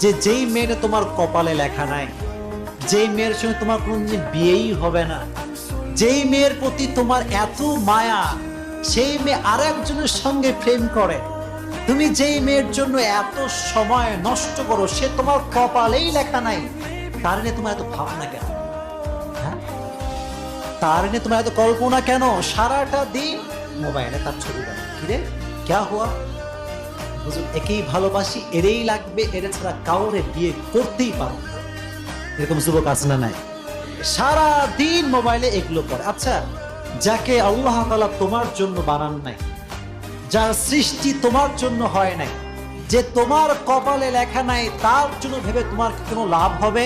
যে যেই মেয়ে তোমার কপালে লেখা নাই, যেই মেয়ের সঙ্গে তোমার কোনোদিন বিয়েই হবে না, যেই মেয়ের প্রতি তোমার এত মায়া, সেই মেয়ে আর একজনের সঙ্গে প্রেম করে, তুমি যেই মেয়ের জন্য এত সময় নষ্ট করো, সে তোমার কপালেই লেখা নাই, তার নিয়ে তোমার এত ভাবনা কেন? হ্যাঁ, তার নিয়ে তোমার এত কল্পনা কেন? সারাটা দিন মোবাইলে তার ছবি দেখো, কিরে ক্যা হুয়া, হুজুর একেই ভালোবাসি, এরেই লাগবে, এরে ছাড়া কাউরে বিয়ে করতেই পারো না। এরকম যুবক আছে না নাই? সারা দিন মোবাইলে এগুলো করে। আচ্ছা, যাকে আল্লাহ তাআলা তোমার জন্য বানান নাই, যার সৃষ্টি তোমার জন্য হয় নাই, যে তোমার কপালে লেখা নাই, তার জন্য ভেবে তোমার কোনো লাভ হবে?